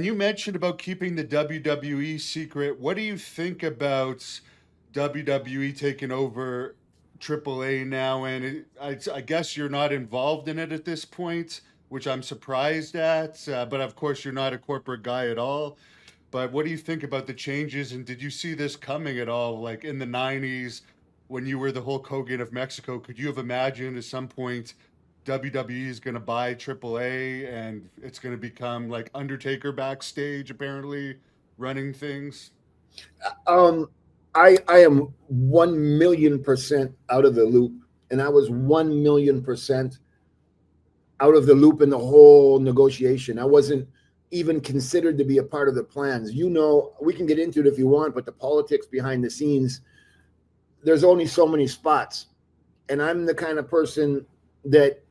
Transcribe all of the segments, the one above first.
you mentioned about keeping the WWE secret. What do you think about WWE taking over AAA now? And I guess you're not involved in it at this point, which I'm surprised at. But of course, you're not a corporate guy at all. But what do you think about the changes? And did you see this coming at all? Like in the 90s, when you were the Hulk Hogan of Mexico, could you have imagined at some point WWE is going to buy AAA and it's going to become like Undertaker backstage, apparently running things? Um, I am 1,000,000% out of the loop, and I was 1,000,000% out of the loop in the whole negotiation. I wasn't even considered to be a part of the plans. You know, we can get into it if you want, but the politics behind the scenes, there's only so many spots. And I'm the kind of person that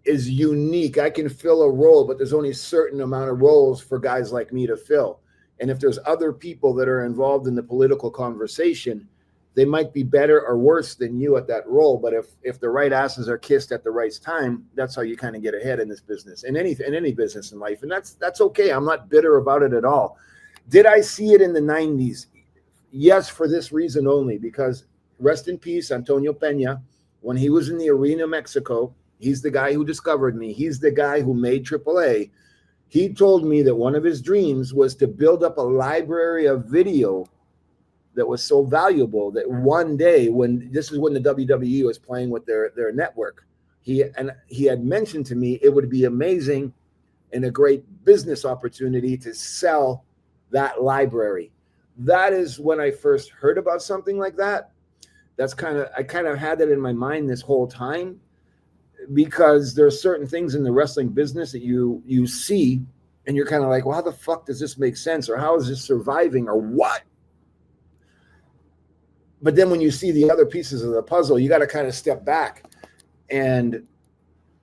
is unique. I can fill a role, but there's only a certain amount of roles for guys like me to fill. And if there's other people that are involved in the political conversation, they might be better or worse than you at that role. But if the right asses are kissed at the right time, that's how you kind of get ahead in this business, in any business in life. And that's okay. I'm not bitter about it at all. Did I see it in the 90s? Yes, for this reason only, because rest in peace, Antonio Peña, when he was in the Arena, Mexico, he's the guy who discovered me. He's the guy who made AAA. He told me that one of his dreams was to build up a library of video that was so valuable that one day, when this is when the WWE was playing with their network, he had mentioned to me it would be amazing and a great business opportunity to sell that library. That is when I first heard about something like that. I kind of had that in my mind this whole time, because there are certain things in the wrestling business that you see and you're kind of like, well, how the fuck does this make sense? Or how is this surviving, or what? But then when you see the other pieces of the puzzle, you got to kind of step back and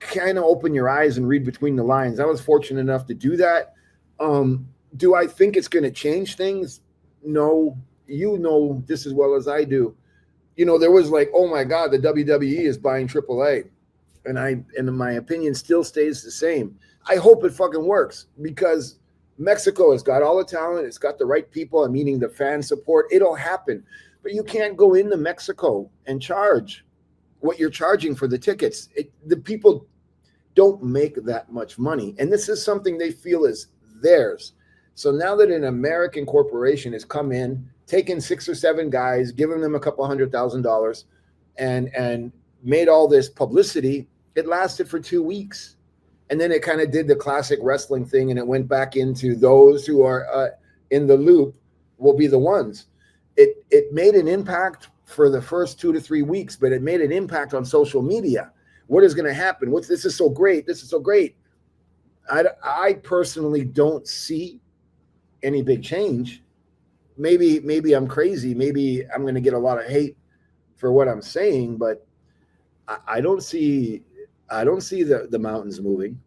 kind of open your eyes and read between the lines. I was fortunate enough to do that. Do I think it's going to change things? No. You know this as well as I do. You know, there was like, oh my God, the WWE is buying AAA. And my opinion still stays the same. I hope it fucking works, because Mexico has got all the talent. It's got the right people, meaning the fan support. It'll happen. But you can't go into Mexico and charge what you're charging for the tickets. The people don't make that much money. And this is something they feel is theirs. So now that an American corporation has come in, taken 6 or 7 guys, given them a couple $100,000 and made all this publicity, it lasted for 2 weeks. And then it kind of did the classic wrestling thing, and it went back into those who are in the loop will be the ones. It made an impact for the first 2 to 3 weeks, but it made an impact on social media. What is going to happen? This is so great. This is so great. I personally don't see any big change. Maybe I'm crazy. Maybe I'm going to get a lot of hate for what I'm saying, but I don't see the mountains moving.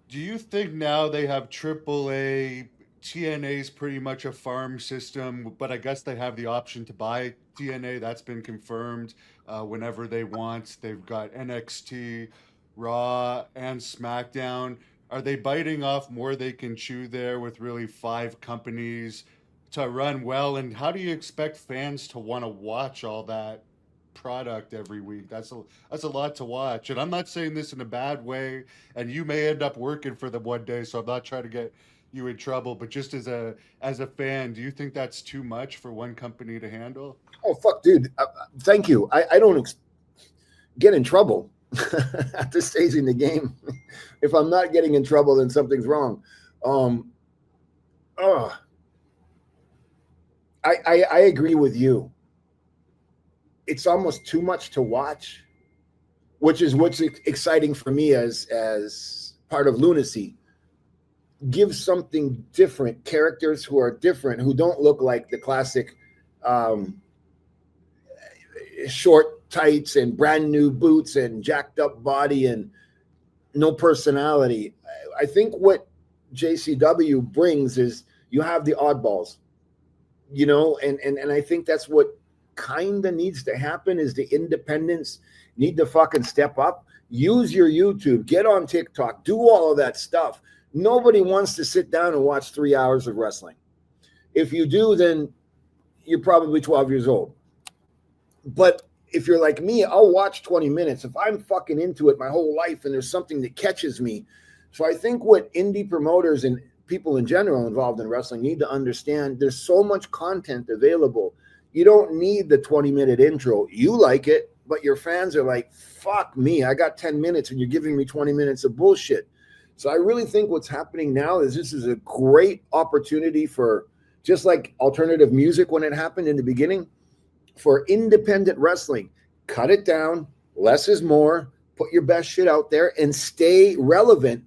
Do you think now they have AAA? TNA's pretty much a farm system, but I guess they have the option to buy TNA. That's been confirmed whenever they want. They've got NXT, Raw, and SmackDown. Are they biting off more they can chew there with really 5 companies to run well? And how do you expect fans to want to watch all that product every week? That's a lot to watch. And I'm not saying this in a bad way, and you may end up working for them one day, so I'm not trying to get you in trouble, but just as a fan, do you think that's too much for one company to handle? Oh fuck, dude! Thank you. I don't get in trouble at this stage in the game. If I'm not getting in trouble, then something's wrong. I agree with you. It's almost too much to watch, which is what's exciting for me as part of Lunacy. Give something different, characters who are different, who don't look like the classic short tights and brand new boots and jacked up body and no personality. I think what JCW brings is you have the oddballs, you know, and I think that's what kind of needs to happen is the independents need to fucking step up, use your YouTube, get on TikTok, do all of that stuff. Nobody wants to sit down and watch 3 hours of wrestling. If you do, then you're probably 12 years old. But if you're like me, I'll watch 20 minutes. If I'm fucking into it my whole life and there's something that catches me. So I think what indie promoters and people in general involved in wrestling need to understand, there's so much content available. You don't need the 20-minute intro. You like it, but your fans are like, fuck me, I got 10 minutes and you're giving me 20 minutes of bullshit. So I really think what's happening now is this is a great opportunity for, just like alternative music when it happened in the beginning, for independent wrestling. Cut it down, less is more, put your best shit out there and stay relevant